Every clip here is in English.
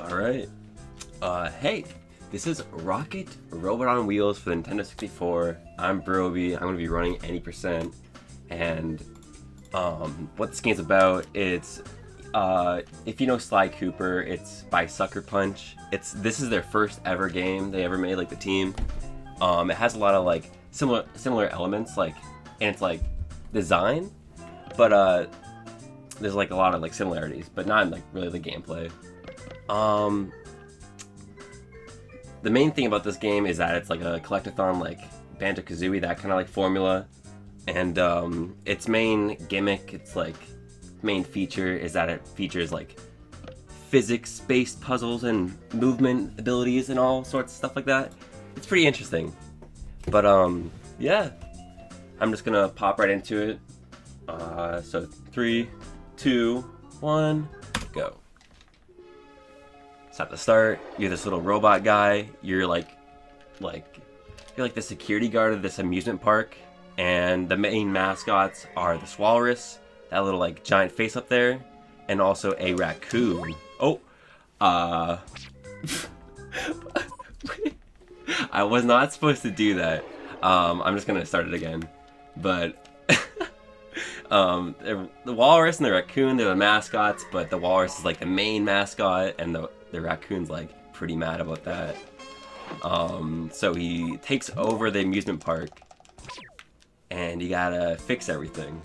Alright. Hey, this is Rocket Robot on Wheels for the Nintendo 64. I'm Brobey. I'm going to be running any %. And, what this game's about, it's, if you know Sly Cooper, it's by Sucker Punch. This is their first ever game they ever made, like, the team. It has a lot of, like, similar elements, like, and it's, like, design, but, there's, like, a lot of, like, similarities, but not in, like, really the gameplay. The main thing about this game is that it's like a collectathon, like Banjo-Kazooie, that kind of like formula. And its main gimmick, its like main feature is that it features like physics-based puzzles and movement abilities and all sorts of stuff like that. It's pretty interesting. But yeah, I'm just gonna pop right into it. So 3, 2, 1, go. So at the start, you're this little robot guy. You're like the security guard of this amusement park, and the main mascots are the walrus, that little like giant face up there, and also a raccoon. Oh, I was not supposed to do that. I'm just gonna start it again, but. The walrus and the raccoon, they're the mascots, but the walrus is like the main mascot, and the raccoon's like pretty mad about that. So he takes over the amusement park, and you gotta fix everything.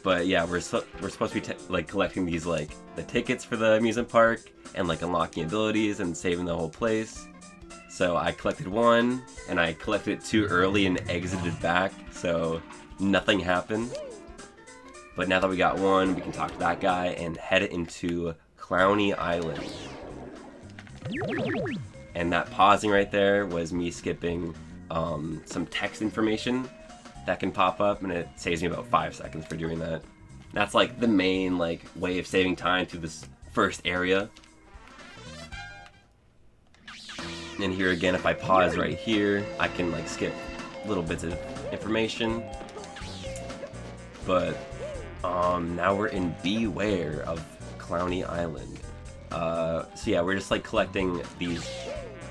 But yeah, we're supposed to be like collecting these like the tickets for the amusement park, and like unlocking abilities and saving the whole place. So I collected one, and I collected it too early and exited back, so nothing happened. But now that we got one, we can talk to that guy and head into Clowny Island. And that pausing right there was me skipping some text information that can pop up, and it saves me about 5 seconds for doing that. That's like the main like way of saving time through this first area. And here again, if I pause right here, I can like skip little bits of information. But now we're in Beware of Clowny Island. So yeah, we're just like collecting these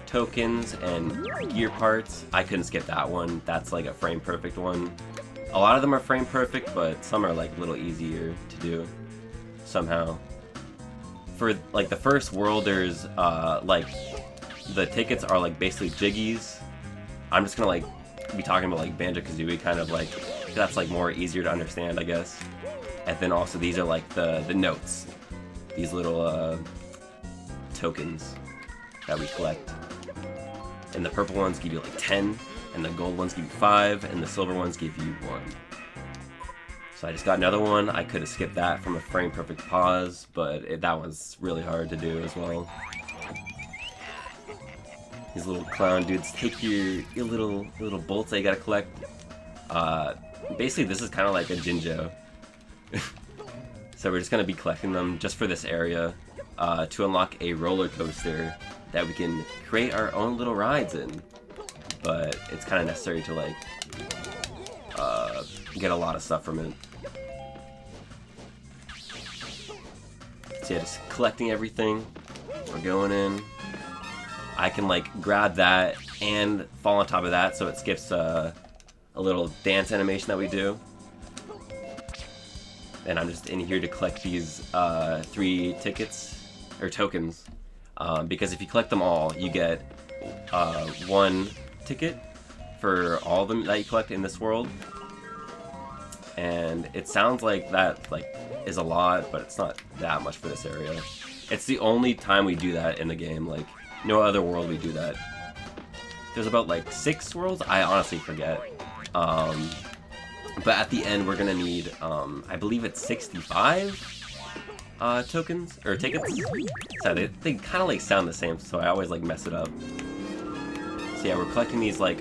tokens and gear parts. I couldn't skip that one. That's like a frame perfect one. A lot of them are frame perfect, but some are like a little easier to do somehow. For like the first world, there's like the tickets are like basically jiggies. I'm just gonna like be talking about like Banjo-Kazooie, kind of like that's like more easier to understand, I guess. And then also these are like the notes, these little tokens that we collect. And the purple ones give you like 10, and the gold ones give you 5, and the silver ones give you 1. So I just got another one. I could have skipped that from a frame perfect pause, but that one's really hard to do as well. These little clown dudes take your little bolts that you gotta collect. Basically, this is kind of like a Jinjo. So we're just gonna be collecting them just for this area to unlock a roller coaster that we can create our own little rides in. But it's kind of necessary to like get a lot of stuff from it. So yeah, just collecting everything. We're going in. I can like grab that and fall on top of that, so it skips a little dance animation that we do. And I'm just in here to collect these 3 tickets, or tokens, because if you collect them all, you get 1 ticket for all of them that you collect in this world. And it sounds like that like is a lot, but it's not that much for this area. It's the only time we do that in the game, like no other world we do that. There's about like 6 worlds, I honestly forget. But at the end, we're gonna need, I believe it's 65 tokens, or tickets. So they kind of like sound the same, so I always like mess it up. So yeah, we're collecting these like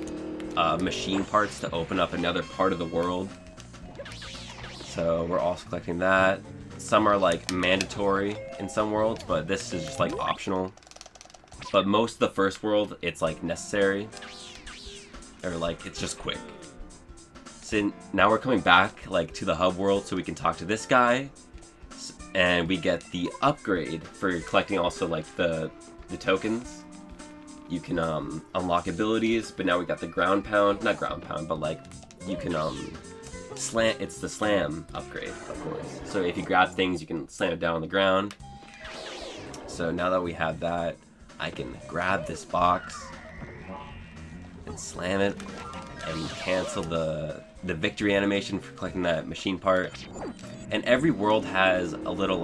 machine parts to open up another part of the world. So we're also collecting that. Some are like mandatory in some worlds, but this is just like optional. But most of the first world, it's like necessary, or like it's just quick. So now we're coming back like to the hub world so we can talk to this guy. and we get the upgrade for collecting also like the tokens. You can unlock abilities, but now we got the ground pound, not ground pound, but like you can slam. It's the slam upgrade, of course. So if you grab things, you can slam it down on the ground. So now that we have that, I can grab this box and slam it and cancel the victory animation for collecting that machine part. And every world has a little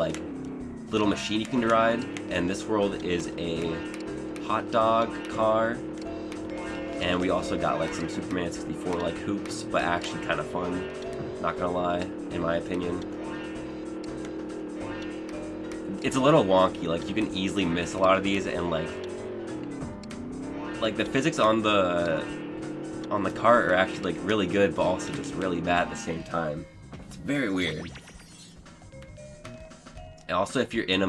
machine you can ride, and this world is a hot dog car. And we also got like some Superman 64 like hoops, but actually kind of fun, not gonna lie, in my opinion. It's a little wonky, like you can easily miss a lot of these, and like the physics on the cart are actually like really good, but also just really bad at the same time. It's very weird. And also, if you're in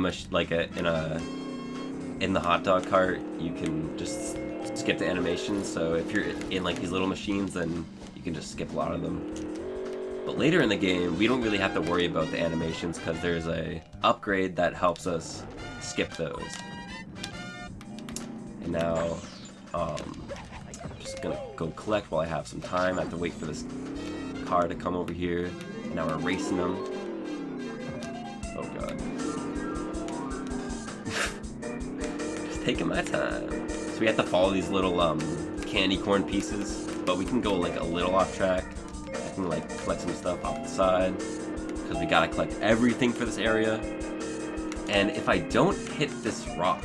in the hot dog cart, you can just skip the animations. So if you're in like these little machines, then you can just skip a lot of them. But later in the game, we don't really have to worry about the animations because there's a upgrade that helps us skip those. And now, I'm just gonna go collect while I have some time. I have to wait for this car to come over here. And now we're racing them. Oh god. Just taking my time. So we have to follow these little candy corn pieces, but we can go like a little off track. I can like collect some stuff off the side because we gotta collect everything for this area. And if I don't hit this rock,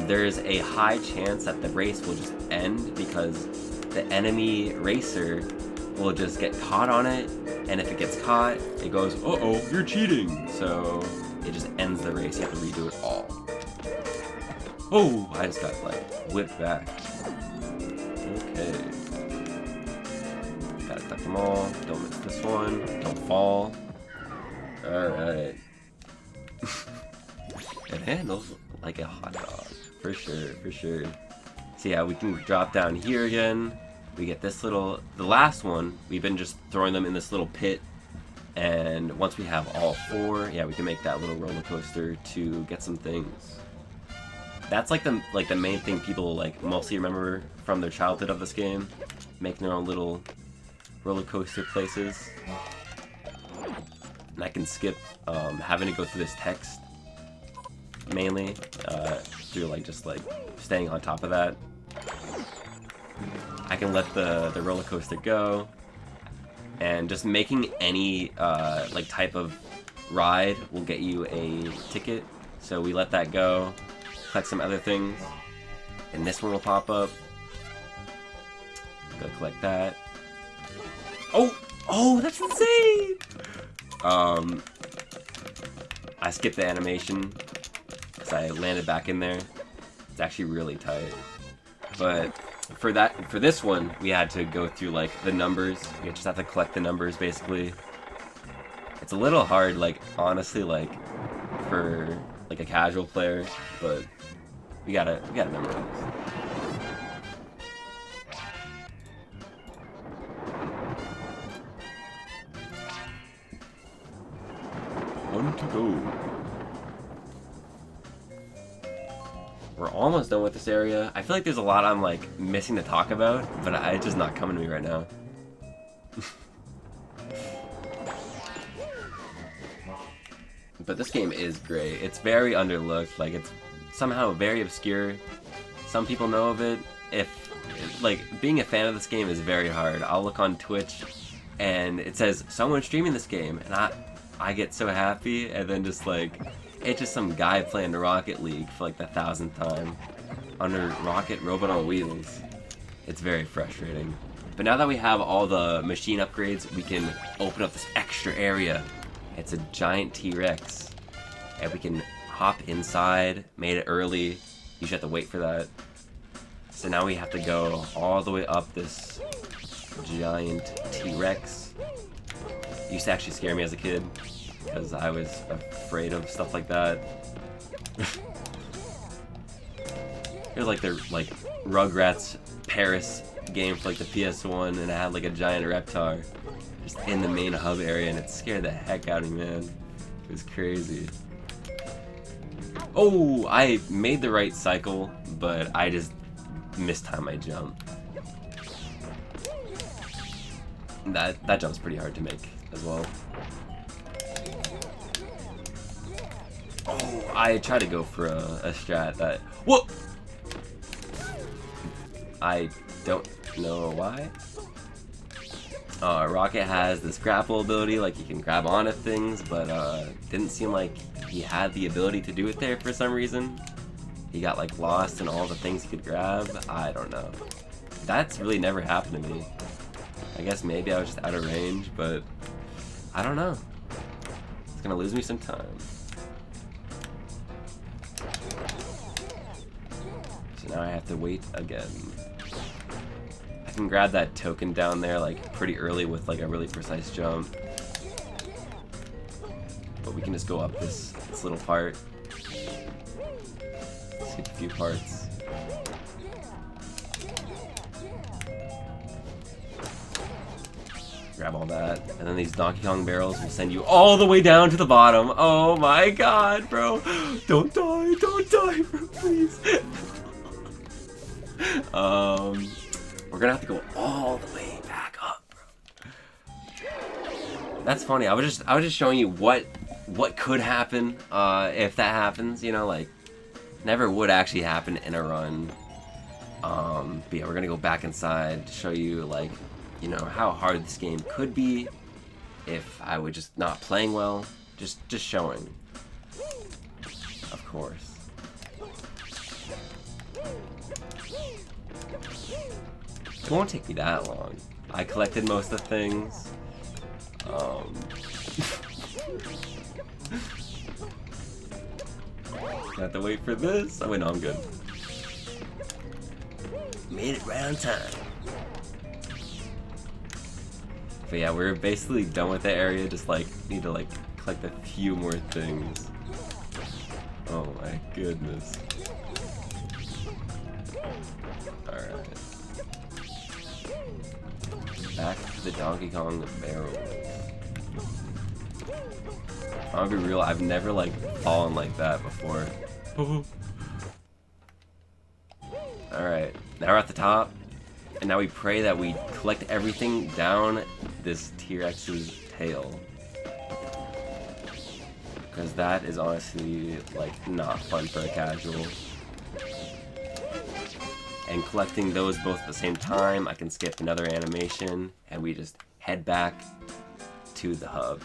there's a high chance that the race will just end because the enemy racer will just get caught on it, and if it gets caught, it goes, uh-oh, you're cheating! So it just ends the race. You have to redo it all. Oh, I just got like whipped back. Okay. Gotta collect them all. Don't miss this one. Don't fall. Alright. It handles like a hot dog. For sure, for sure. So yeah, we can drop down here again. We get this little, the last one, we've been just throwing them in this little pit. And once we have all four, yeah, we can make that little roller coaster to get some things. That's like the main thing people like mostly remember from their childhood of this game. Making their own little roller coaster places. And I can skip having to go through this text mainly through like just like staying on top of that. I can let the roller coaster go, and just making any like type of ride will get you a ticket. So we let that go, collect some other things, and this one will pop up. Go collect that. Oh, that's insane! I skipped the animation because I landed back in there. It's actually really tight. But for this one, we had to go through like the numbers. You just have to collect the numbers basically. It's a little hard, like honestly, like for like a casual player, but we gotta memorize. One to go. We're almost done with this area. I feel like there's a lot I'm like missing to talk about, but it's just not coming to me right now. But this game is great. It's very underlooked. Like it's somehow very obscure. Some people know of it. Like being a fan of this game is very hard. I'll look on Twitch and it says someone streaming this game, and I get so happy, and then just like it's just some guy playing Rocket League for like the 1000th time under Rocket Robot on Wheels. It's very frustrating. But now that we have all the machine upgrades, we can open up this extra area. It's a giant T-Rex, and we can hop inside. Made it early. You should have to wait for that. So now we have to go all the way up this giant T-Rex. It used to actually scare me as a kid, because I was afraid of stuff like that. It was like the Rugrats Paris game for like the PS1, and it had like a giant Reptar just in the main hub area, and it scared the heck out of me, man. It was crazy. Oh, I made the right cycle, but I just mistimed my jump. That jump's pretty hard to make as well. Oh, I tried to go for a strat that... Whoa! I don't know why. Rocket has this grapple ability, like he can grab onto things, but didn't seem like he had the ability to do it there for some reason. He got like lost in all the things he could grab. I don't know. That's really never happened to me. I guess maybe I was just out of range, but I don't know. It's gonna lose me some time. So now I have to wait again. I can grab that token down there like pretty early with like a really precise jump. But we can just go up this little part. Skip a few parts. Grab all that. And then these Donkey Kong barrels will send you all the way down to the bottom. Oh my god, bro. Don't die, bro, please. We're gonna have to go all the way back up, bro. That's funny. I was just showing you what could happen if that happens. You know, like never would actually happen in a run. But yeah, we're gonna go back inside to show you like, you know, how hard this game could be if I were just not playing well. Just showing, of course. It won't take me that long. I collected most of the things. Have to wait for this. Oh wait, no, I'm good. Made it right on time. But yeah, we're basically done with the area. Just like need to like collect a few more things. Oh my goodness. Alright. Back to the Donkey Kong barrel. I'm gonna be real, I've never like fallen like that before. Alright, now we're at the top, and now we pray that we collect everything down this T-Rex's tail. Because that is honestly like not fun for a casual. And collecting those both at the same time, I can skip another animation, and we just head back to the hub.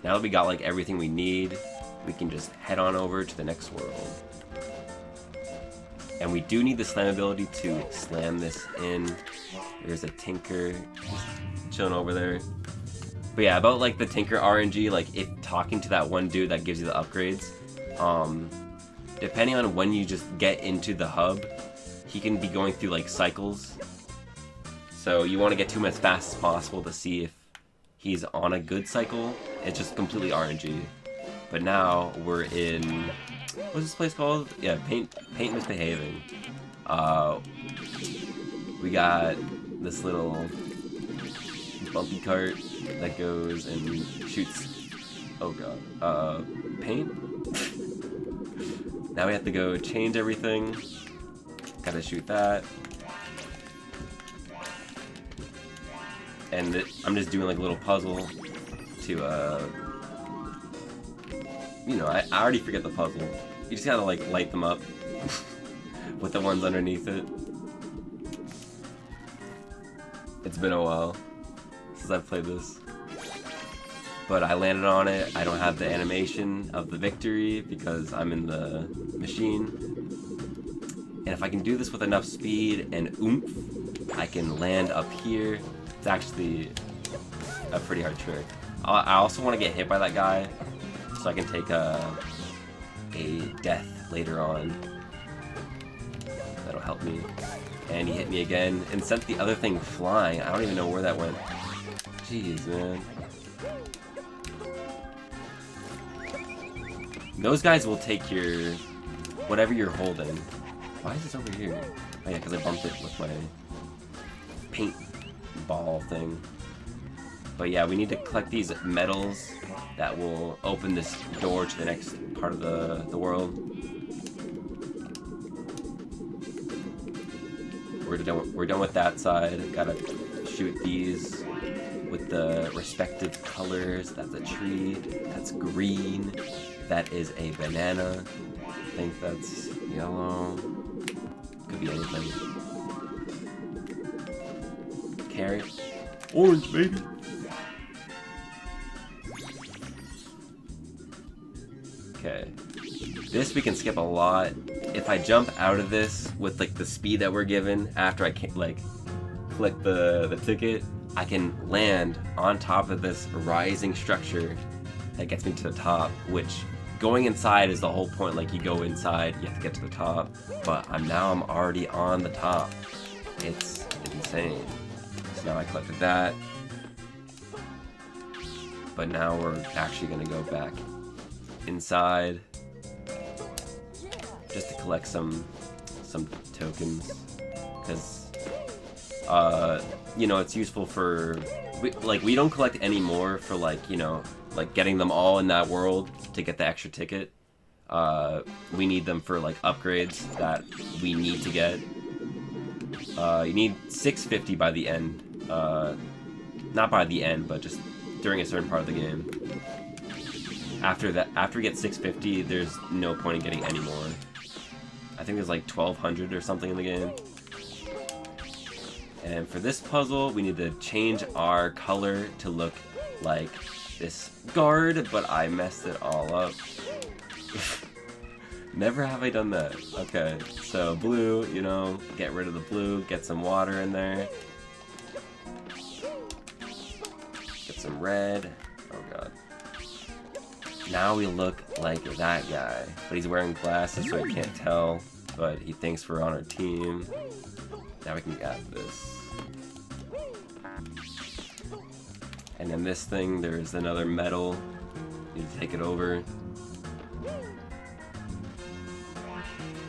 Now that we got like everything we need, we can just head on over to the next world. And we do need the slam ability to slam this in. There's a Tinker just chilling over there. But yeah, about like the Tinker RNG, like if talking to that one dude that gives you the upgrades, depending on when you just get into the hub, he can be going through like cycles. So you want to get to him as fast as possible to see if he's on a good cycle. It's just completely RNG. But now we're in, what's this place called? Yeah, Paint Misbehaving. We got this little bumpy cart that goes and shoots, oh god, paint? Now we have to go change everything. Gotta shoot that. And I'm just doing like a little puzzle to, you know, I already forget the puzzle. You just gotta like light them up with the ones underneath it. It's been a while since I've played this. But I landed on it. I don't have the animation of the victory because I'm in the machine. And if I can do this with enough speed and oomph, I can land up here. It's actually a pretty hard trick. I also want to get hit by that guy so I can take a death later on. That'll help me. And he hit me again and sent the other thing flying. I don't even know where that went. Jeez, man. Those guys will take your, whatever you're holding. Why is this over here? Oh yeah, because I bumped it with my paint ball thing. But yeah, we need to collect these medals that will open this door to the next part of the world. We're done with that side. Gotta shoot these with the respective colors. That's a tree. That's green. That is a banana. I think that's yellow. Could be anything. Carrot. Orange, baby. Okay. This we can skip a lot. If I jump out of this with like the speed that we're given after I can like click the ticket, I can land on top of this rising structure that gets me to the top, which going inside is the whole point. Like you go inside, you have to get to the top, but I'm already on the top. It's insane. So now I collected that, but now we're actually gonna go back inside just to collect some tokens, because you know, it's useful for we don't collect any more for like, you know, like getting them all in that world to get the extra ticket. We need them for like upgrades that we need to get. You need 650 by the end. Not by the end, but just during a certain part of the game. After we get 650, there's no point in getting any more. I think there's like 1200 or something in the game. And for this puzzle, we need to change our color to look like this guard, but I messed it all up. Never have I done that. Okay, so blue, you know, get rid of the blue, get some water in there. Get some red. Oh god. Now we look like that guy, but he's wearing glasses so he can't tell, but he thinks we're on our team. Now we can get this. And then this thing, there's another medal. You need to take it over.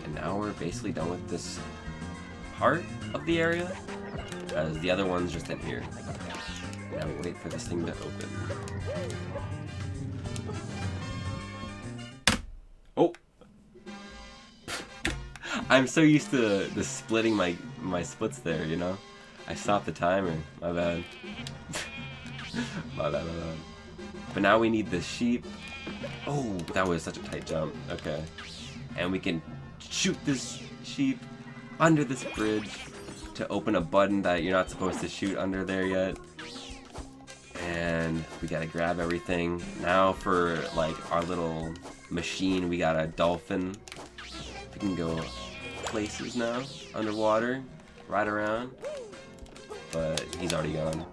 And now we're basically done with this part of the area, as the other one's just in here. Now we wait for this thing to open. Oh! I'm so used to the splitting my splits there, you know? I stopped the timer. My bad. My bad. But now we need the sheep. Oh, that was such a tight jump. Okay. And we can shoot this sheep under this bridge to open a button that you're not supposed to shoot under there yet. And we gotta grab everything. Now for like our little machine, we got a dolphin. We can go places now, underwater, ride around. But he's already gone.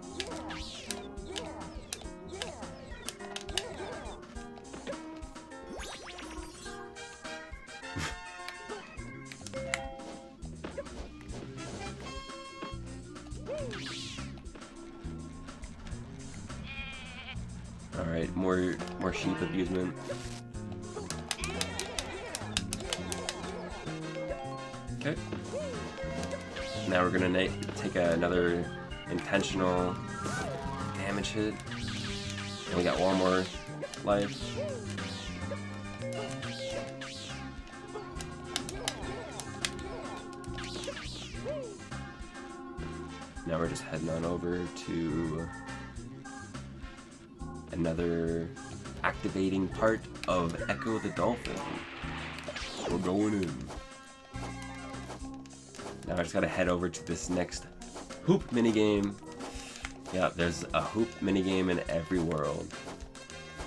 Alright, more sheep abusement. Okay. Now we're gonna take another intentional damage hit. And we got one more life. Now we're just heading on over to another activating part of Echo the Dolphin. We're going in. Now I just gotta head over to this next hoop minigame. Yeah, there's a hoop minigame in every world.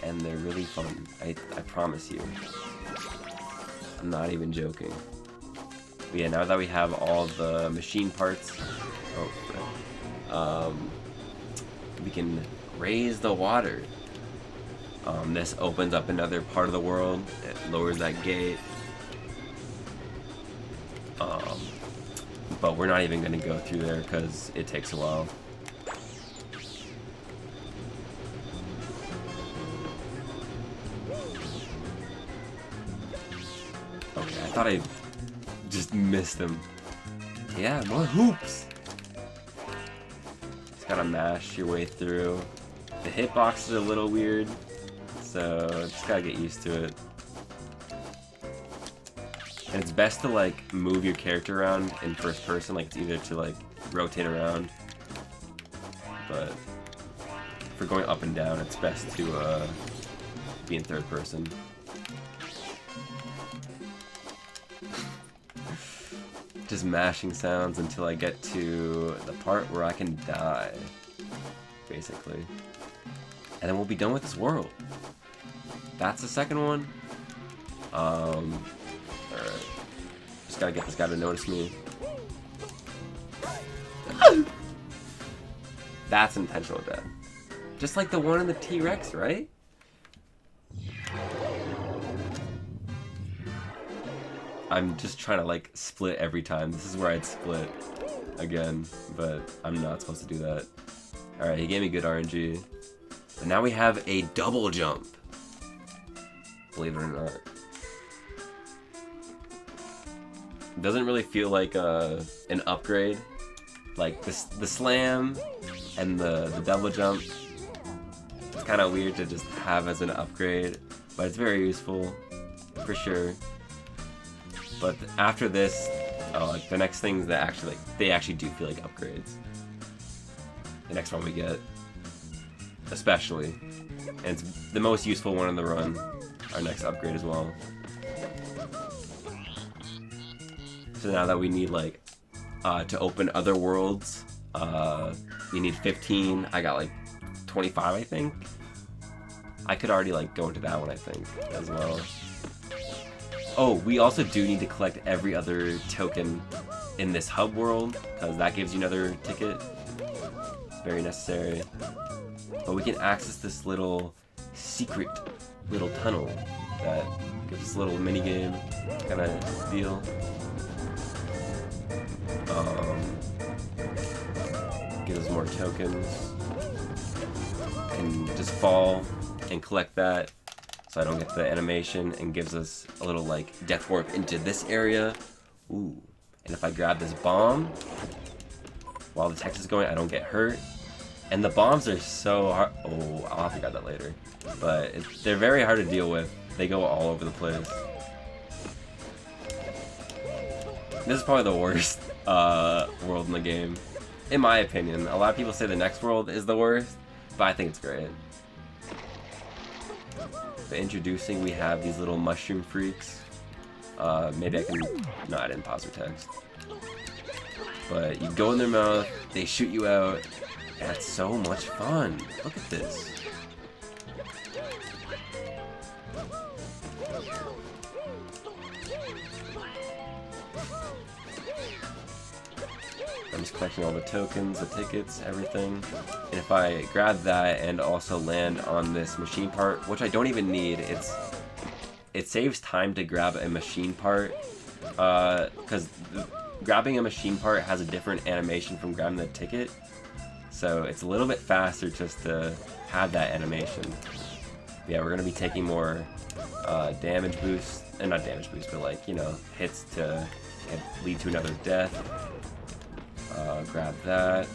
And they're really fun. I promise you. I'm not even joking. But yeah, now that we have all the machine parts, we can raise the water. This opens up another part of the world. It lowers that gate. But we're not even going to go through there because it takes a while. Okay, I thought I just missed him. Yeah, more hoops! Just gotta mash your way through. The hitbox is a little weird, so just gotta get used to it. And it's best to like move your character around in first person, like it's either to like rotate around, but for going up and down, it's best to be in third person. Just mashing sounds until I get to the part where I can die, basically. And then we'll be done with this world. That's the second one. Alright. Just gotta get this guy to notice me. That's intentional death. Just like the one in the T-Rex, right? I'm just trying to like split every time. This is where I'd split again, but I'm not supposed to do that. Alright, he gave me good RNG. But now we have a double jump. Believe it or not. Doesn't really feel like an upgrade. Like the slam and the double jump. It's kind of weird to just have as an upgrade, but it's very useful for sure. But after this, like the next things that actually they actually do feel like upgrades. The next one we get, especially, and it's the most useful one in the run. Our next upgrade as well. So now that we need like to open other worlds, you need 15. I got like 25, I think. I could already like go into that one, I think, as well. Oh, we also do need to collect every other token in this hub world, because that gives you another ticket. It's very necessary. But we can access this little secret little tunnel that gives us a little mini game kind of deal. Gives us more tokens. Can just fall and collect that so I don't get the animation, and gives us a little like death warp into this area. Ooh. And if I grab this bomb while the text is going, I don't get hurt. And the bombs are so hard. Oh, I'll have to grab that later. But they're very hard to deal with. They go all over the place. This is probably the worst world in the game, in my opinion. A lot of people say the next world is the worst, but I think it's great. But introducing, we have these little mushroom freaks. Maybe I can... No, I didn't pause for text. But you go in their mouth, they shoot you out, and it's so much fun. Look at this. I'm just collecting all the tokens, the tickets, everything. And if I grab that and also land on this machine part, which I don't even need, it saves time to grab a machine part, because grabbing a machine part has a different animation from grabbing the ticket. So it's a little bit faster just to have that animation. Yeah, we're going to be taking more damage boosts, and not damage boosts, but like, you know, hits to lead to another death. Grab that.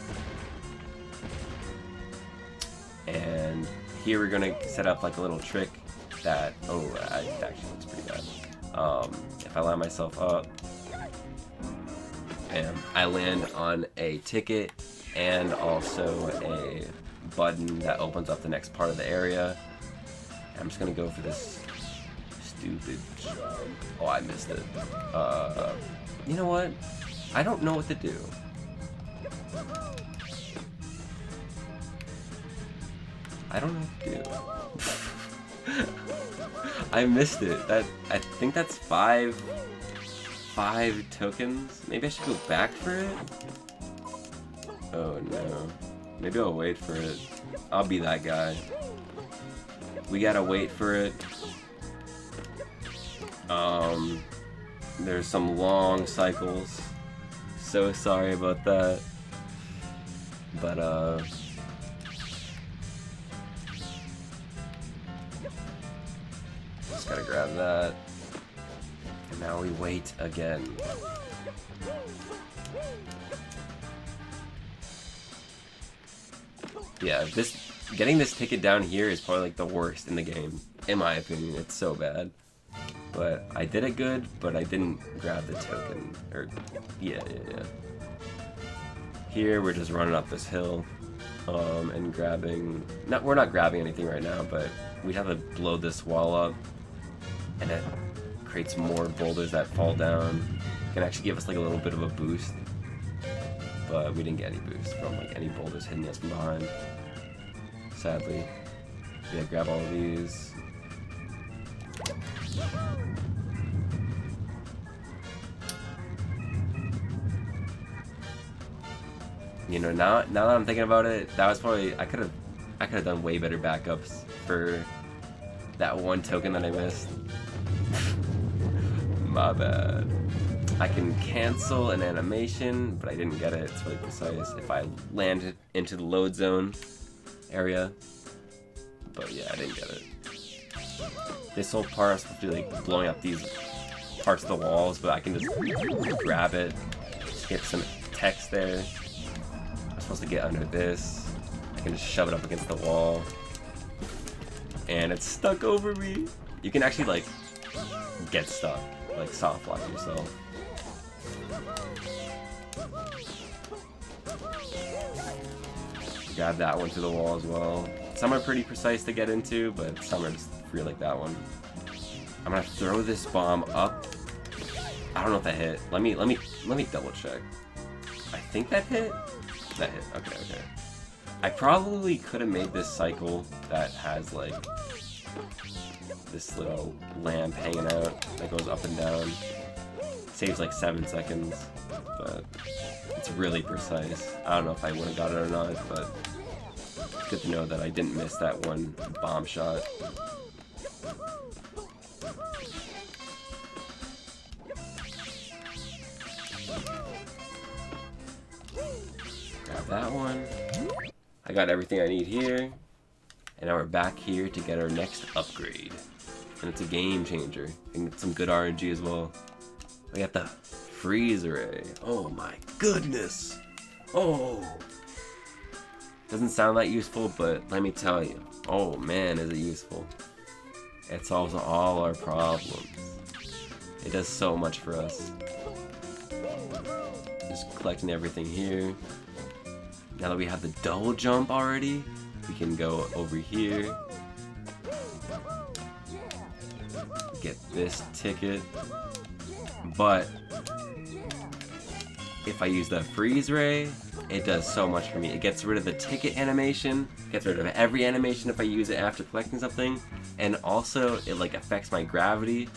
And here we're going to set up like a little trick that, oh, it actually looks pretty bad. If I line myself up, and I land on a ticket and also a button that opens up the next part of the area. I'm just gonna go for this stupid... Oh, I missed it. You know what? I don't know what to do. I don't know what to do. I missed it. I think that's five tokens. Maybe I should go back for it? Oh no. Maybe I'll wait for it. I'll be that guy. We gotta wait for it. There's some long cycles. So sorry about that. But just gotta grab that. And now we wait again. Yeah, Getting this ticket down here is probably like the worst in the game, in my opinion. It's so bad. But I did it good, but I didn't grab the token. Or, yeah. Here, we're just running up this hill, and grabbing... we're not grabbing anything right now, but we'd have to blow this wall up, and it creates more boulders that fall down. It can actually give us like a little bit of a boost, but we didn't get any boost from like any boulders hitting us from behind, sadly. Yeah, grab all of these. You know, now that I'm thinking about it, that was probably I could have done way better backups for that one token that I missed. My bad. I can cancel an animation, but I didn't get it. It's really precise if I landed into the load zone area. But yeah, I didn't get it. This whole part is supposed to be like blowing up these parts of the walls, but I can just grab it, skip some text there. I'm supposed to get under this. I can just shove it up against the wall. And it's stuck over me. You can actually like get stuck, like soft lock yourself. Grab that one to the wall as well. Some are pretty precise to get into, but some are just free like that one. I'm gonna throw this bomb up. I don't know if that hit. Let me double check. I think that hit. That hit. Okay. I probably could have made this cycle that has like this little lamp hanging out that goes up and down. Saves like 7 seconds, but it's really precise. I don't know if I would have got it or not, but it's good to know that I didn't miss that one bomb shot. Grab that one. I got everything I need here. And now we're back here to get our next upgrade. And it's a game changer. And get some good RNG as well. We got the freeze array. Oh my goodness. Oh. Doesn't sound that useful, but let me tell you. Oh man, is it useful. It solves all our problems. It does so much for us. Just collecting everything here. Now that we have the double jump already, we can go over here. Get this ticket. But if I use the freeze ray, it does so much for me. It gets rid of the ticket animation, gets rid of every animation if I use it after collecting something, and also it like affects my gravity.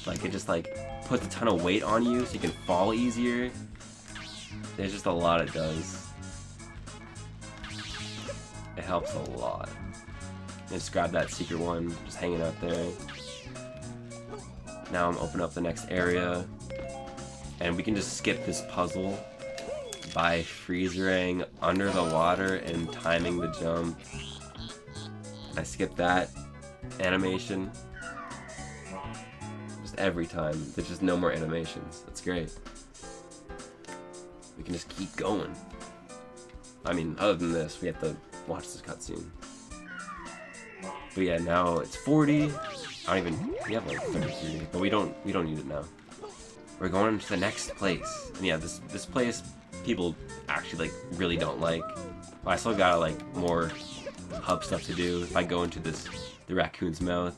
Like it just like puts a ton of weight on you so you can fall easier. There's just a lot it does. It helps a lot. Just grab that secret one, just hanging out there. Now I'm opening up the next area, and we can just skip this puzzle by freeze-raying under the water and timing the jump. I skip that animation. Just every time. There's just no more animations. That's great. We can just keep going. I mean, other than this, we have to watch this cutscene. But yeah, now it's 40. We have like 33, but we don't need it now. We're going to the next place. And yeah, this place people actually like really don't like. But I still got like more hub stuff to do. If I go into the raccoon's mouth,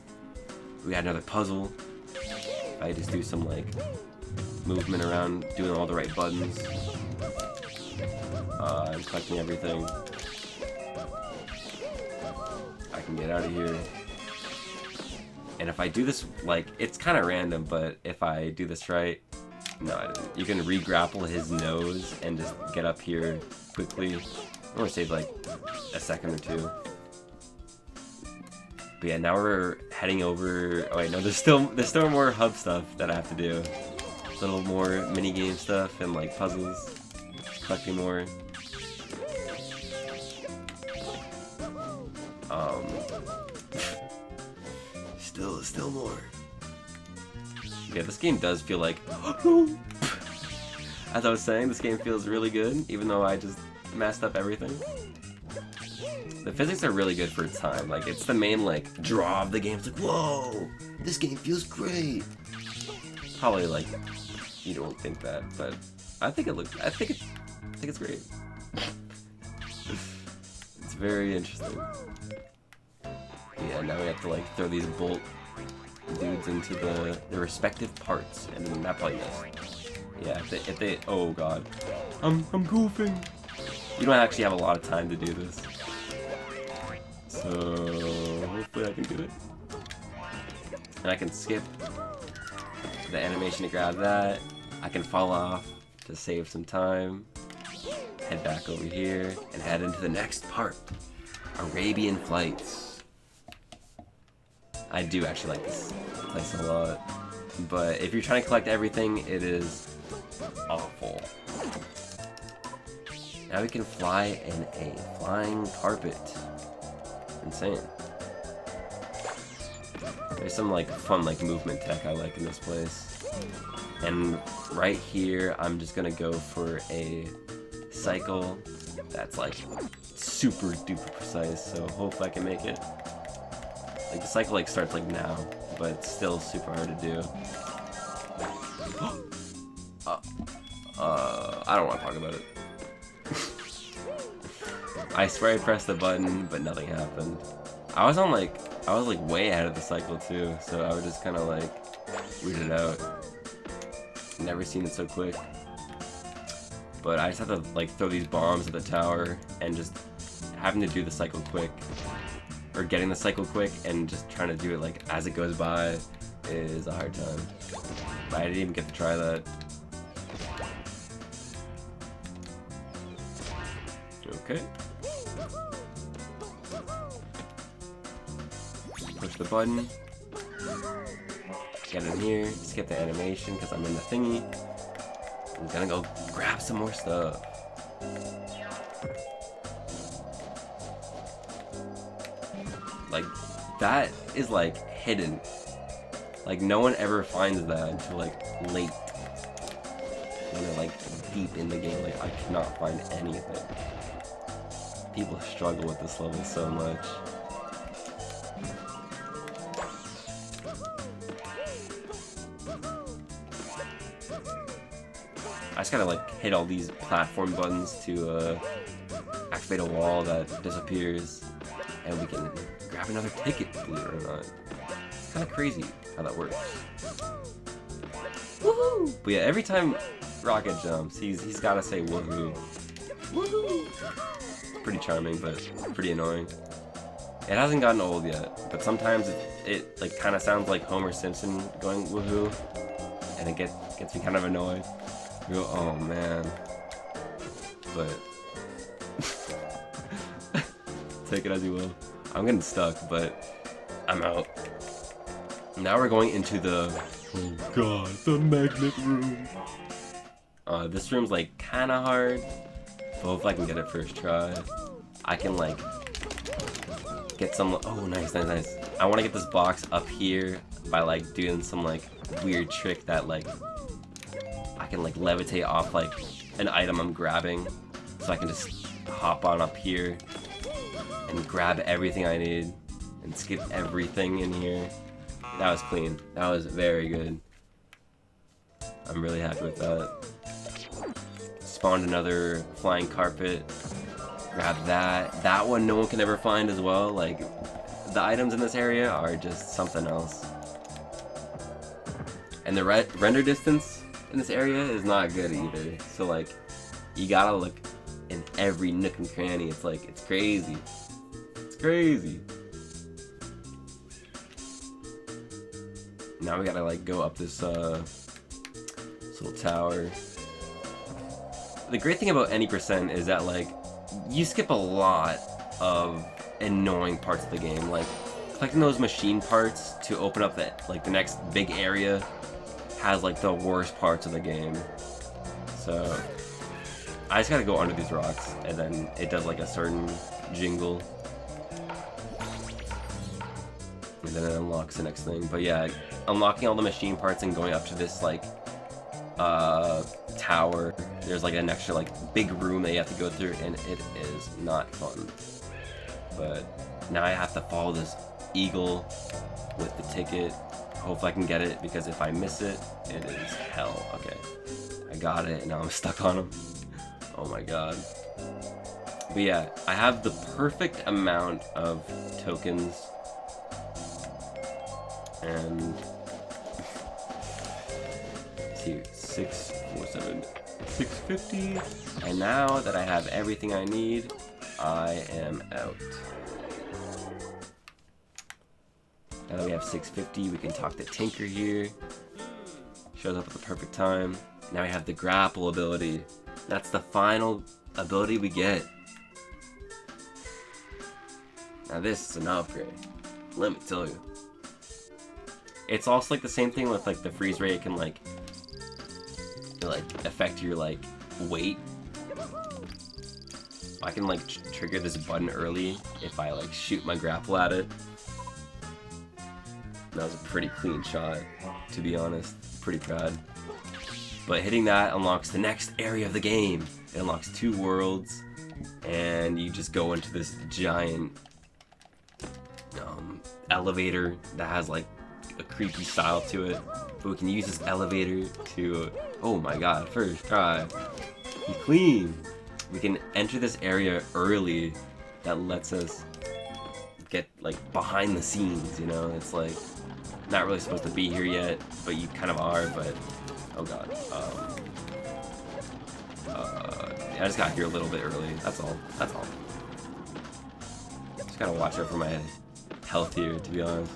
we got another puzzle. If I just do some like movement around, doing all the right buttons. I'm collecting everything. I can get out of here. And if I do this, like, it's kind of random, but if I do this right, no, I didn't. You can re-grapple his nose and just get up here quickly. I'm gonna save like a second or two. But yeah, now we're heading over. Oh wait, no, there's still more hub stuff that I have to do. A little more mini game stuff and like puzzles. Collecting more. Still more. Yeah, this game does feel like, as I was saying, this game feels really good, even though I just messed up everything. The physics are really good for its time. Like, it's the main, like, draw of the game. It's like, whoa, this game feels great. Probably, like, you don't think that, but I think it's great. It's very interesting. Yeah, now we have to, like, throw these bolt dudes into the respective parts, and then that probably missed. Yeah, if they, oh god. I'm goofing. You don't actually have a lot of time to do this. So, hopefully I can do it. And I can skip the animation to grab that. I can fall off to save some time. Head back over here and head into the next part. Arabian Flights. I do actually like this place a lot. But if you're trying to collect everything, it is awful. Now we can fly in a flying carpet. Insane. There's some like fun like movement tech I like in this place. And right here I'm just gonna go for a cycle that's like super duper precise, so hopefully I can make it. Like the cycle like starts like now, but it's still super hard to do. I don't want to talk about it. I swear I pressed the button, but nothing happened. I was like way ahead of the cycle too, so I was just kind of like weirded out. Never seen it so quick. But I just have to like throw these bombs at the tower, and just having to do the cycle quick, or getting the cycle quick and just trying to do it like as it goes by is a hard time. But I didn't even get to try that. Okay. Push the button. Get in here. Skip the animation because I'm in the thingy. I'm gonna go grab some more stuff. Like, that is like hidden. Like, no one ever finds that until like late. When they're like deep in the game. Like, I cannot find anything. People struggle with this level so much. I just gotta like hit all these platform buttons to activate a wall that disappears, and we can grab another ticket, believe it or not. It's kind of crazy how that works. Woohoo! But yeah, every time Rocket jumps, he's gotta say woohoo. Woohoo! Pretty charming, but pretty annoying. It hasn't gotten old yet, but sometimes it like kind of sounds like Homer Simpson going woohoo, and it gets me kind of annoyed. You go, oh man. But take it as you will. I'm getting stuck, but I'm out. Now we're going into the, oh god, the magnet room. This room's like kind of hard, but hopefully I can get it first try. I can like get some, oh nice. I want to get this box up here by like doing some like weird trick that like I can like levitate off like an item I'm grabbing, so I can just hop on up here and grab everything I need and skip everything in here. That was clean. That was very good. I'm really happy with that. Spawned another flying carpet. Grab that. That one no one can ever find as well. Like, the items in this area are just something else. And the render distance in this area is not good either. So like, you gotta look in every nook and cranny. It's like, it's crazy. It's crazy. Now we gotta like go up this little tower. The great thing about any percent is that like, you skip a lot of annoying parts of the game. Like, collecting those machine parts to open up the next big area has like the worst parts of the game. So I just gotta go under these rocks, and then it does like a certain jingle, and then it unlocks the next thing. But yeah, unlocking all the machine parts and going up to this like tower, there's like an extra like big room that you have to go through, and it is not fun. But now I have to follow this eagle with the ticket. Hopefully I can get it, because if I miss it, it is hell. Okay, I got it, and now I'm stuck on him. Oh my god. But yeah, I have the perfect amount of tokens, and let's see, 6, 4, 7, 650. And now that I have everything I need, I am out. Now that we have 650, we can talk to Tinker here. Shows up at the perfect time. Now we have the grapple ability. That's the final ability we get. Now this is an upgrade, let me tell you. It's also like the same thing with like the freeze rate. It can like affect your like weight. I can like trigger this button early if I like shoot my grapple at it. That was a pretty clean shot, to be honest. Pretty proud. But hitting that unlocks the next area of the game. It unlocks 2 worlds, and you just go into this giant elevator that has like a creepy style to it. But we can use this elevator to, oh my god, first try. Be clean. We can enter this area early. That lets us get like behind the scenes, you know? It's like not really supposed to be here yet, but you kind of are. But oh god, I just got here a little bit early. That's all. That's all. Just gotta watch out for my health here, to be honest.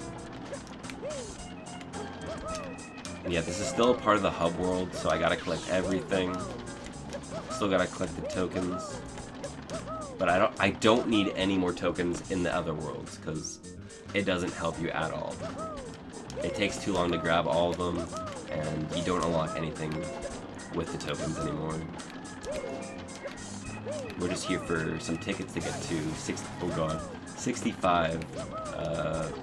And yeah, this is still a part of the hub world, so I gotta collect everything. Still gotta collect the tokens, but I don't need any more tokens in the other worlds because it doesn't help you at all. It takes too long to grab all of them, and you don't unlock anything with the tokens anymore. We're just here for some tickets to get to 65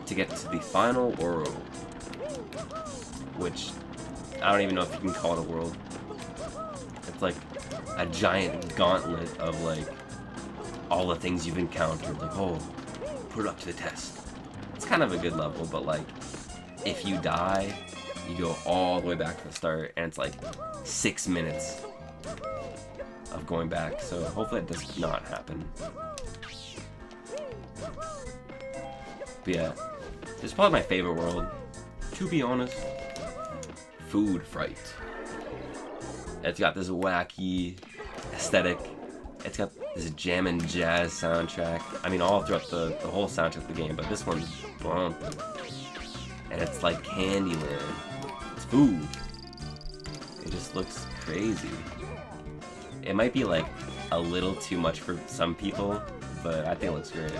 to get to the final world, which I don't even know if you can call it a world. It's like a giant gauntlet of like all the things you've encountered. Like, oh, put it up to the test. It's kind of a good level, but like if you die, you go all the way back to the start, and it's like 6 minutes of going back. So hopefully it does not happen. But yeah, this is probably my favorite world, to be honest. Food Fright. It's got this wacky aesthetic. It's got this jam and jazz soundtrack. I mean, all throughout the whole soundtrack of the game, but this one's bumping. And it's like Candyland. It's food. It just looks crazy. It might be like a little too much for some people, but I think it looks great.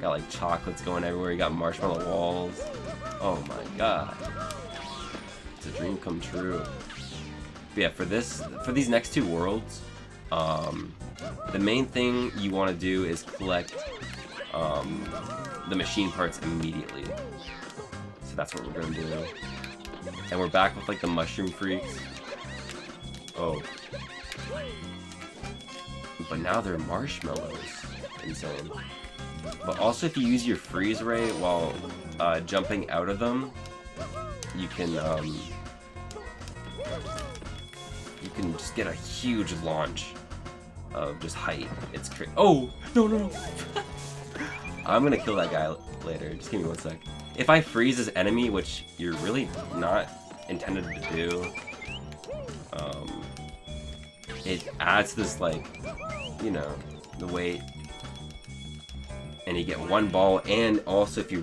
Got like chocolates going everywhere. You got marshmallow walls. Oh my god. It's a dream come true. But yeah, for these next 2 worlds, the main thing you want to do is collect the machine parts immediately. So that's what we're gonna do. And we're back with like the mushroom freaks. Oh. But now they're marshmallows. Insane. But also if you use your freeze ray while jumping out of them, you can just get a huge launch of just height. It's crazy. Oh! No. I'm gonna kill that guy later. Just give me 1 sec. If I freeze this enemy, which you're really not intended to do, it adds this, like, you know, the weight. And you get 1 ball, and also if you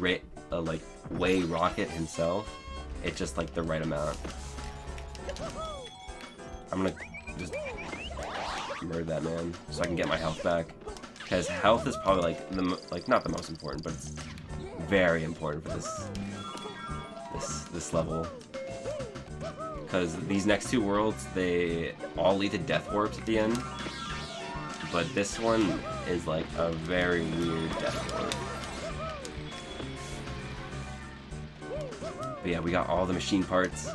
like weigh Rocket himself, it's just like the right amount. I'm gonna just murder that man so I can get my health back, because health is probably like not the most important, but it's very important for this level. Because these next 2 worlds, they all lead to death warps at the end. But this one is like a very weird death warp. But yeah, we got all the machine parts.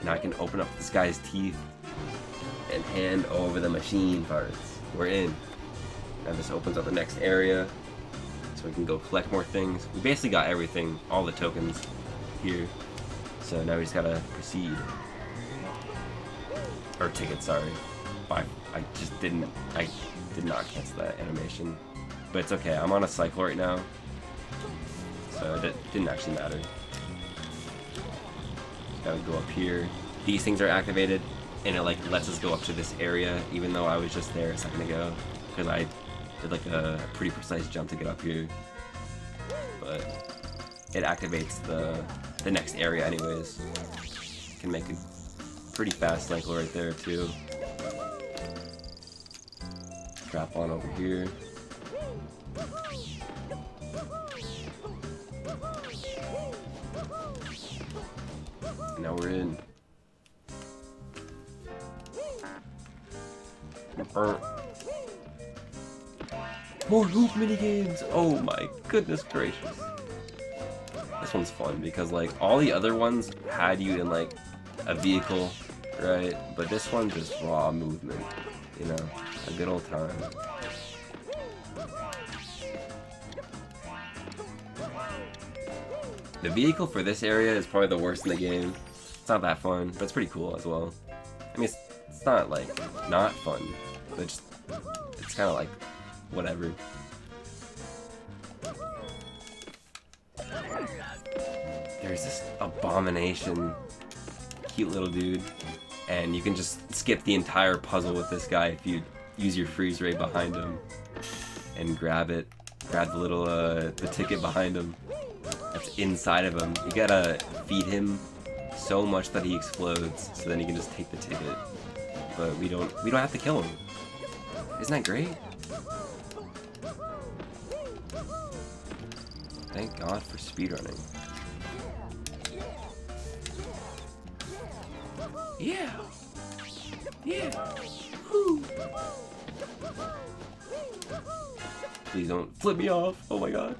Now I can open up this guy's teeth and hand over the machine parts. We're in. Now this opens up the next area. so we can go collect more things. We basically got everything, all the tokens here. So now we just gotta proceed. Or tickets, sorry. I did not catch that animation. But it's okay, I'm on a cycle right now. So it didn't actually matter. Just gotta go up here. These things are activated, and it like lets us go up to this area, even though I was just there a second ago. Because I did like a pretty precise jump to get up here. But it activates the next area anyways. Can make a pretty fast cycle right there too. Strap on over here. Now we're in. More hoop mini games. Oh my goodness gracious. This one's fun because like all the other ones had you in like a vehicle, right? But this one just raw movement, you know, a good old time. The vehicle for this area is probably the worst in the game. It's not that fun, but it's pretty cool as well. I mean, it's not like not fun, but it's kind of like whatever. There's this abomination, cute little dude, and you can just skip the entire puzzle with this guy if you use your freeze ray behind him and grab the little the ticket behind him that's inside of him. You gotta feed him so much that he explodes, so then you can just take the ticket. But we don't have to kill him. Isn't that great? Thank God for speedrunning. Yeah! Yeah! Woo! Please don't flip me off! Oh my god!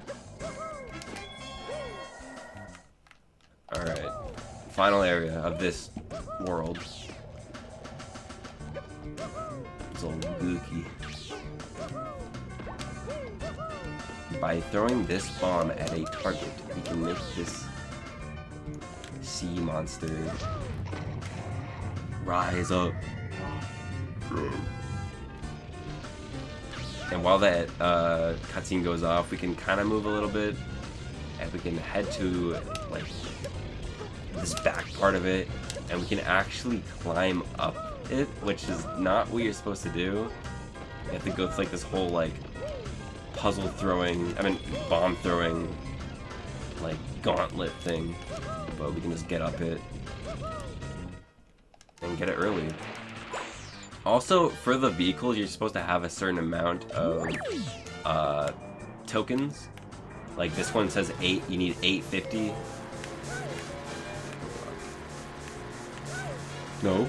Alright. Final area of this world. It's all gooky. By throwing this bomb at a target, we can make this sea monster rise up. And while that cutscene goes off, we can kind of move a little bit, and we can head to like this back part of it, and we can actually climb up it, which is not what you're supposed to do. You have to go through like this whole like bomb throwing like gauntlet thing, but we can just get up it and get it early. Also, for the vehicles, you're supposed to have a certain amount of tokens. Like this one says 8, you need 850. No.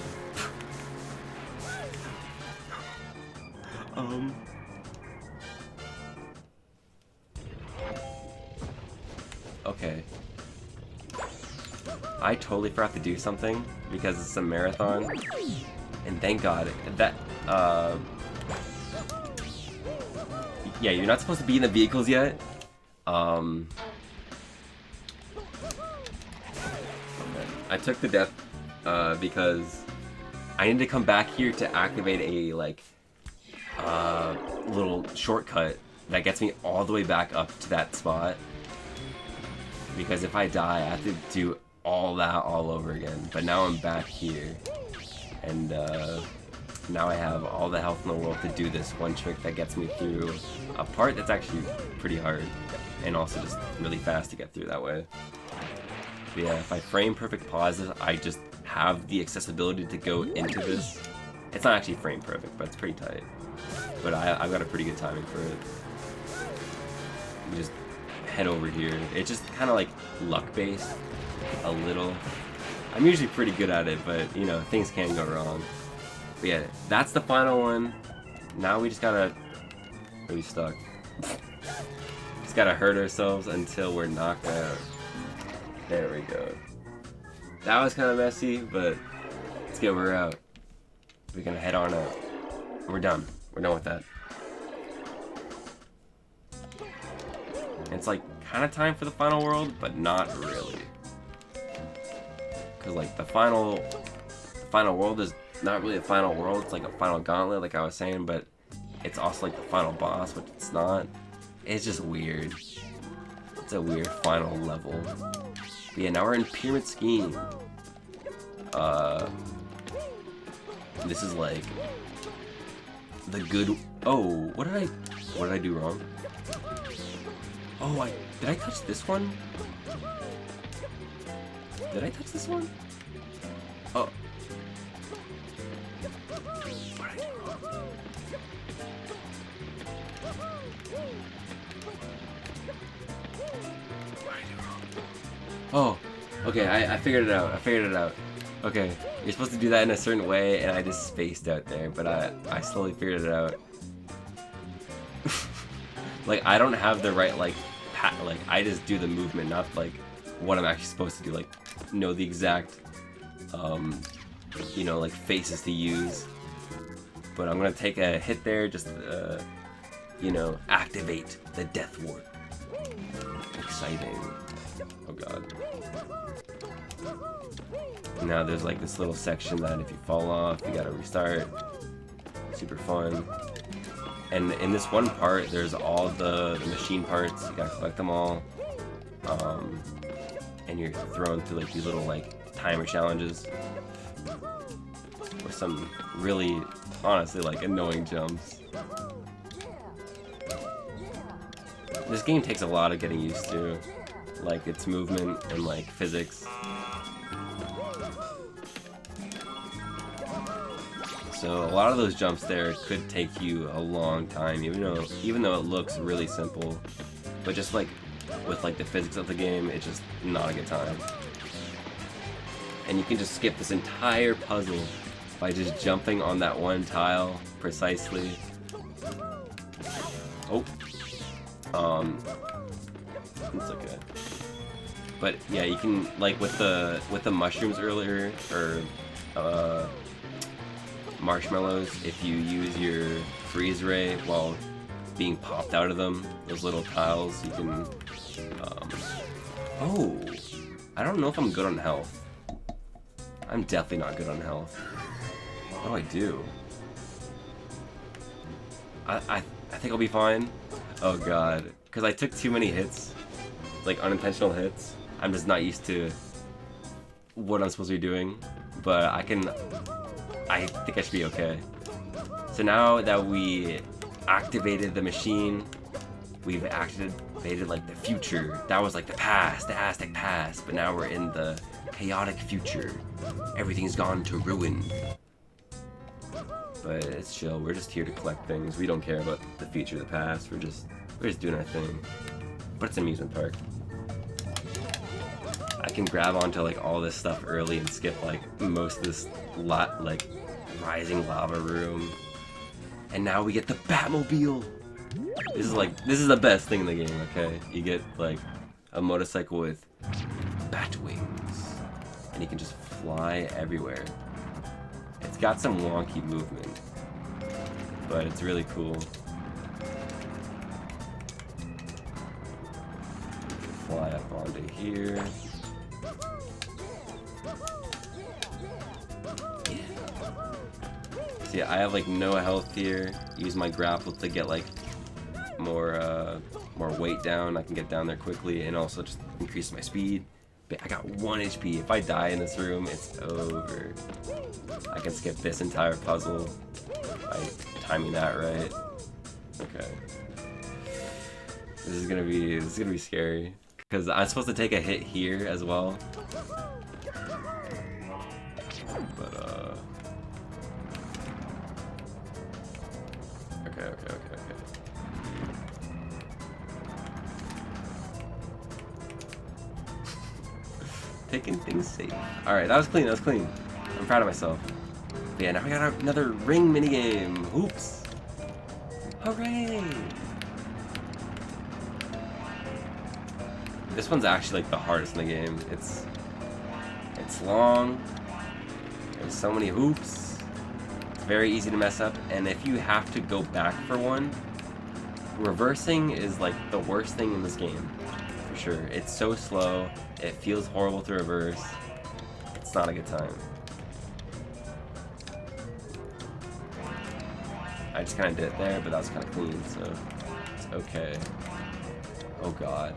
Okay. I totally forgot to do something because it's a marathon. And thank God that, yeah, you're not supposed to be in the vehicles yet. I took the death, because I need to come back here to activate a, like, little shortcut that gets me all the way back up to that spot. Because if I die, I have to do all that all over again. But now I'm back here. And now I have all the health in the world to do this one trick that gets me through a part that's actually pretty hard. And also just really fast to get through that way. But yeah, if I frame perfect pauses, I just have the accessibility to go into this. It's not actually frame perfect, but it's pretty tight. But I've got a pretty good timing for it. You just head over here. It's just kind of like luck-based, a little. I'm usually pretty good at it, but you know, things can go wrong. But yeah, that's the final one. Now we just gotta... Are we stuck? Just gotta hurt ourselves until we're knocked out. There we go. That was kind of messy, but let's get her out. We're gonna head on out. We're done. We're done with that. It's like kind of time for the final world, but not really. Cause like the final world is not really a final world. It's like a final gauntlet, like I was saying, but it's also like the final boss, which it's not. It's just weird. It's a weird final level. But yeah, now we're in Pyramid Scheme. This is like the good. Oh, what did I do wrong? Oh, did I touch this one? Did I touch this one? Oh. What did I do wrong? What did I do wrong? Oh, okay, I figured it out. Okay, you're supposed to do that in a certain way, and I just spaced out there, but I slowly figured it out. Like, I don't have the right, like, I just do the movement, not, like, what I'm actually supposed to do, like, know the exact, you know, like, faces to use. But I'm gonna take a hit there, just, you know, activate the Death Ward. Exciting. Oh god. Now there's like this little section that if you fall off, you gotta restart. Super fun. And in this one part, there's all the machine parts. You gotta collect them all. And you're thrown through like these little like timer challenges. Or some really, honestly, like annoying jumps. This game takes a lot of getting used to. Like its movement and like physics. So a lot of those jumps there could take you a long time, even though it looks really simple. But just like with like the physics of the game, it's just not a good time. And you can just skip this entire puzzle by just jumping on that one tile precisely. Oh. It's okay. But yeah, you can like with the mushrooms earlier, or marshmallows, if you use your freeze ray while being popped out of them, those little tiles, you can oh, I don't know if I'm good on health. I'm definitely not good on health. What do I do? I think I'll be fine. Oh god, because I took too many hits, like unintentional hits. I'm just not used to what I'm supposed to be doing, but I think I should be okay. So now that we activated the machine, we've activated like the future. That was like the past, the Aztec past, but now we're in the chaotic future. Everything's gone to ruin. But it's chill, we're just here to collect things. We don't care about the future, the past, we're just doing our thing. But it's an amusement park. I can grab onto like all this stuff early and skip like most of this like rising lava room. And now we get the Batmobile. This is the best thing in the game, okay? You get like a motorcycle with bat wings, and you can just fly everywhere. It's got some wonky movement, but it's really cool. Fly up onto here. See, I have like no health here. Use my grapple to get like more weight down. I can get down there quickly, and also just increase my speed. But I got 1 HP. If I die in this room, it's over. I can skip this entire puzzle by timing that right. Okay. This is gonna be scary because I'm supposed to take a hit here as well. But okay. Taking things safe. Alright, that was clean. I'm proud of myself. But yeah, now we got another ring minigame. Oops. Hooray! This one's actually like the hardest in the game. It's long. There's so many hoops. It's very easy to mess up, and if you have to go back for one, reversing is like the worst thing in this game, for sure. It's so slow, it feels horrible to reverse. It's not a good time. I just kind of did it there, but that was kind of clean, so it's okay. Oh god.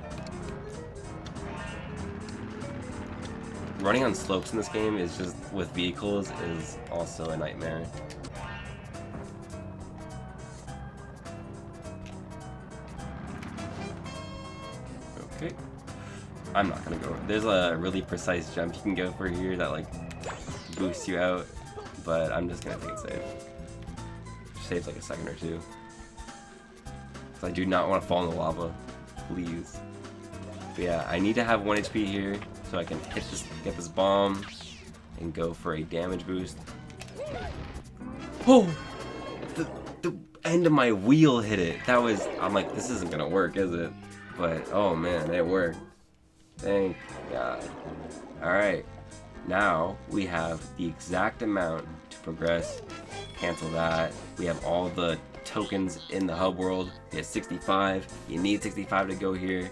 Running on slopes in this game is just, with vehicles, is also a nightmare. Okay. I'm not gonna go. There's a really precise jump you can go for here that like boosts you out, but I'm just gonna take it safe. Saves like a second or two. Because I do not want to fall in the lava. Please. But yeah, I need to have 1 HP here so I can hit this, get this bomb, and go for a damage boost. Oh! The end of my wheel hit it. That was, I'm like, this isn't gonna work, is it? But, oh man, it worked. Thank God. Alright, now we have the exact amount to progress. Cancel that. We have all the tokens in the hub world. We have 65. You need 65 to go here.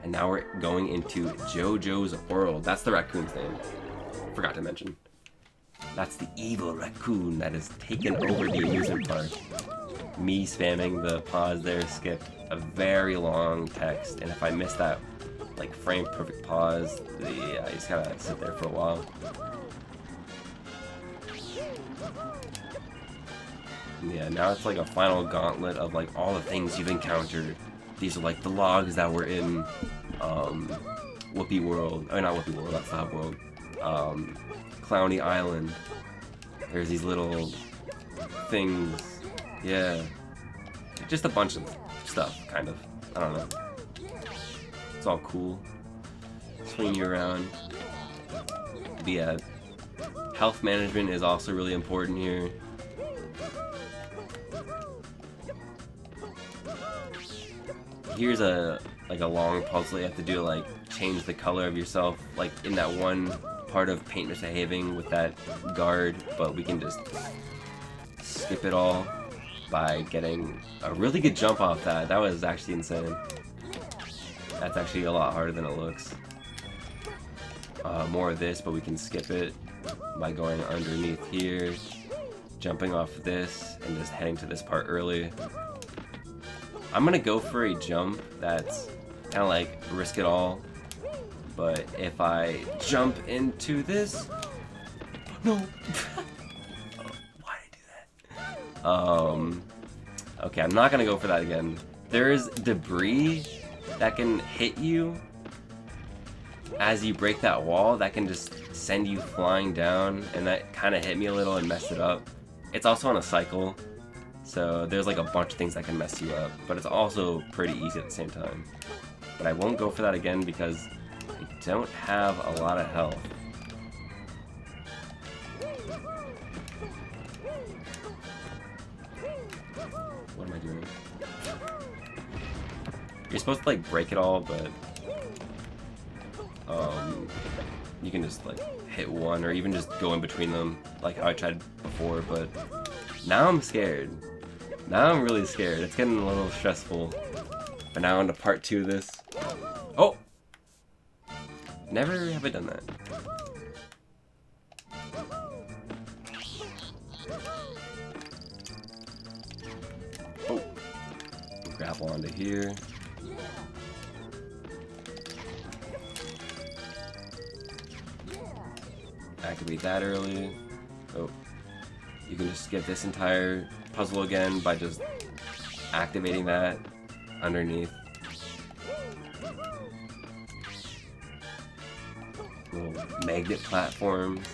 And now we're going into JoJo's world. That's the raccoon's name. Forgot to mention. That's the evil raccoon that has taken over the amusement park. Me spamming the pause there skipped a very long text, and if I miss that like frame perfect pause, I just gotta sit there for a while. Yeah, now it's like a final gauntlet of like all the things you've encountered. These are like the logs that were in Whoopi World. Oh, not Whoopi World, that's the hub world. Clowny Island. There's these little things. Yeah. Just a bunch of stuff, kind of. I don't know. It's all cool. Swing you around. But yeah, health management is also really important here. Here's a long puzzle you have to do, like change the color of yourself, like in that one part of paint misbehaving with that guard, but we can just skip it all by getting a really good jump off that. That was actually insane. That's actually a lot harder than it looks. More of this, but we can skip it by going underneath here, jumping off this, and just heading to this part early. I'm gonna go for a jump that's kind of like risk it all, but if I jump into this, no, why did I do that? Okay, I'm not gonna go for that again. There's debris that can hit you as you break that wall that can just send you flying down, and that kind of hit me a little and messed it up. It's also on a cycle. So there's like a bunch of things that can mess you up, but it's also pretty easy at the same time. But I won't go for that again because I don't have a lot of health. What am I doing? You're supposed to like break it all, but you can just like hit one or even just go in between them like how I tried before, but now I'm scared. Now I'm really scared. It's getting a little stressful. But now on to part 2 of this. Oh! Never have I done that. Oh! Grapple onto here. Activate that early. Oh. You can just skip this entire puzzle again by just activating that underneath. Little magnet platforms.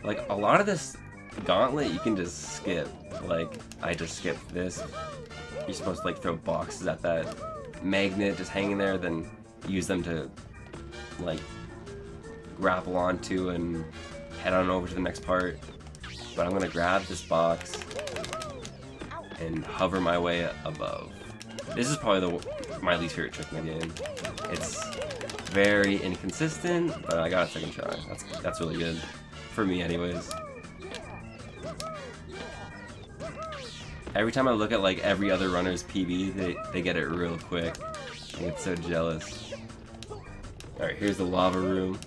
Like a lot of this gauntlet you can just skip. Like I just skipped this. You're supposed to like throw boxes at that magnet just hanging there, then use them to like grapple onto and head on over to the next part. But I'm gonna grab this box and hover my way above. This is probably my least favorite trick in the game. It's very inconsistent, but I got a second try. That's really good for me, anyways. Every time I look at like every other runner's PB, they get it real quick. I get so jealous. Alright, here's the lava room.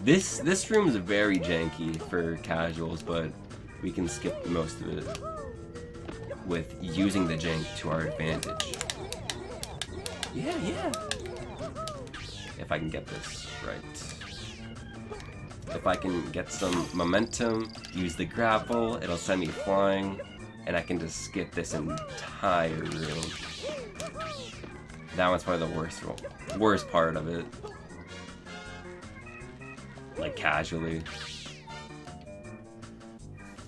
This room is very janky for casuals, but we can skip most of it with using the jank to our advantage. Yeah. If I can get this right. If I can get some momentum, use the grapple, it'll send me flying, and I can just skip this entire room. That one's probably the worst part of it. Like casually.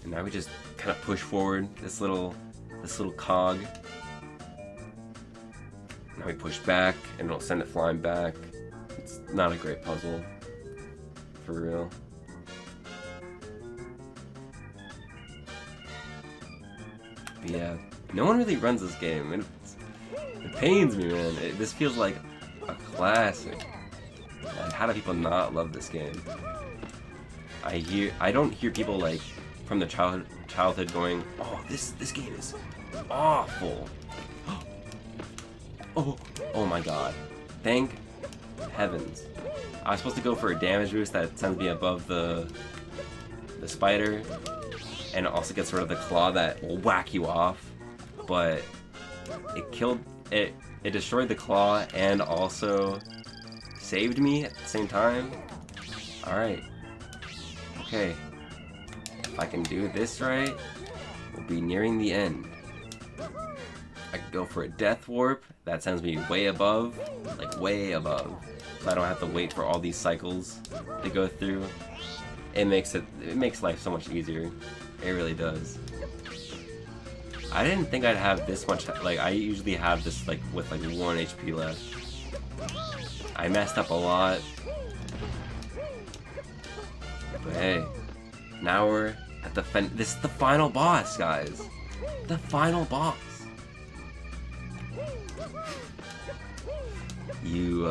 And now we just kind of push forward this little cog. Now we push back and it'll send it flying back. It's not a great puzzle. For real. But yeah, no one really runs this game. It pains me, man. This feels like a classic. Like, how do people not love this game? I don't hear people like from the childhood going, "Oh, this game is awful." Oh my god! Thank heavens! I was supposed to go for a damage boost that sends me above the spider, and also gets rid of the claw that will whack you off. But it killed it. It destroyed the claw and also saved me at the same time. All right. Okay. If I can do this right, we'll be nearing the end. I can go for a death warp that sends me way above, like way above, so I don't have to wait for all these cycles to go through. It makes life so much easier. It really does. I didn't think I'd have this much. Like I usually have this like with like 1 HP left. I messed up a lot. But hey, now we're at the this is the final boss, guys. The final boss. You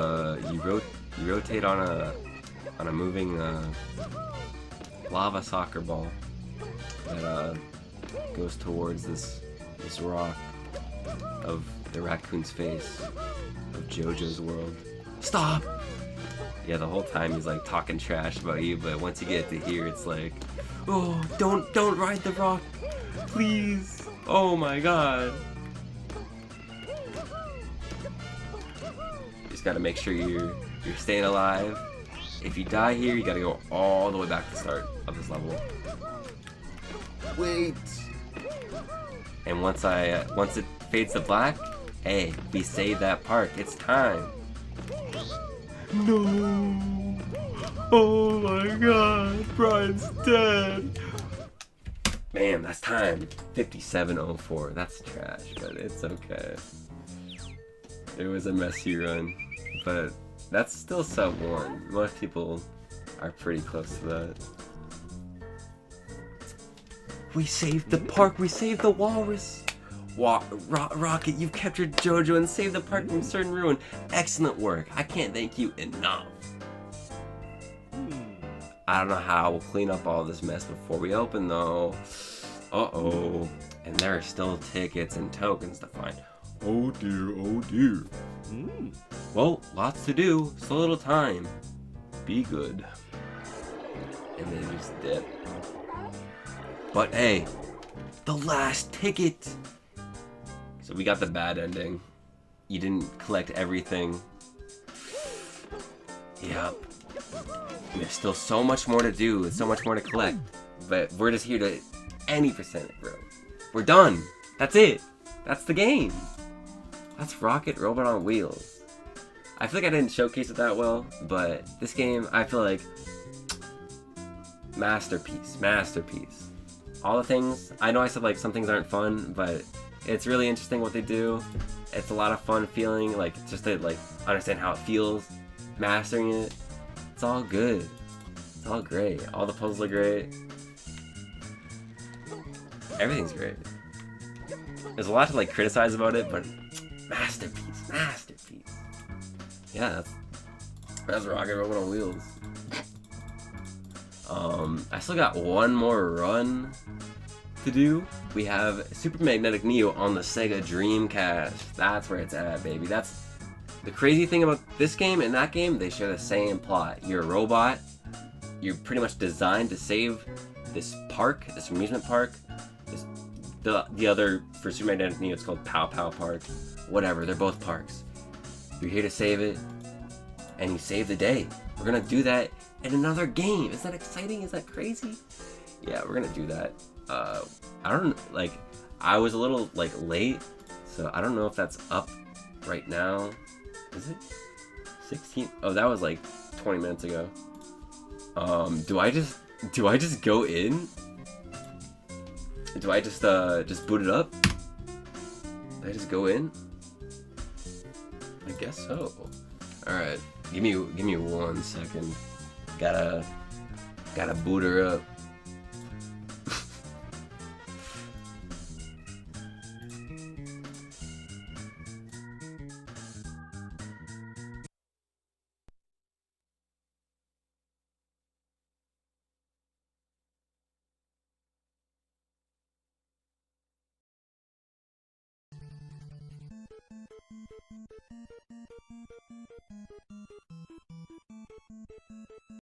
rotate on a moving lava soccer ball that goes towards this rock of the raccoon's face of JoJo's world. Stop! Yeah, the whole time he's like talking trash about you, but once you get to here, it's like, oh, don't ride the rock, please. Oh my god. You just gotta make sure you're staying alive. If you die here, you gotta go all the way back to the start of this level. Wait. And once it fades to black, hey, we save that park. It's time. No. Oh my god, Brian's dead. Man, that's time. 57:04. That's trash, but it's okay. It was a messy run, but that's still sub 1. Most people are pretty close to that. We saved the park. We saved the walrus. Rocket, you've captured JoJo and saved the park from certain ruin. Excellent work. I can't thank you enough. I don't know how we'll clean up all this mess before we open, though. Uh-oh. And there are still tickets and tokens to find. Oh dear, oh dear. Well, lots to do, so little time. Be good. And then just dip. But hey, the last ticket! So we got the bad ending. You didn't collect everything. Yep. There's still so much more to do and so much more to collect. But we're just here to any percent, bro. We're done. That's it. That's the game. That's Rocket Robot on Wheels. I feel like I didn't showcase it that well, but this game, I feel like masterpiece. All the things, I know I said like some things aren't fun, but it's really interesting what they do. It's a lot of fun feeling, like just to like understand how it feels, mastering it. It's all good. It's all great. All the puzzles are great. Everything's great. There's a lot to like criticize about it, but masterpiece. Yeah, that's Rocket Robot on Wheels. I still got one more run to to do. We have Super Magnetic Neo on the Sega Dreamcast. That's where it's at, baby. That's the crazy thing about this game and that game. They share the same plot. You're a robot. You're pretty much designed to save this park, this amusement park. The other, for Super Magnetic Neo, it's called Pow Pow Park. Whatever, they're both parks. You're here to save it, and you save the day. We're gonna do that in another game. Is that exciting? Is that crazy? Yeah, we're gonna do that. I don't, like, I was a little, like, late, so I don't know if that's up right now. Is it 16? Oh, that was like 20 minutes ago. Do I just go in? Do I just boot it up? Did I just go in? I guess so. Alright, give me 1 second. Gotta boot her up.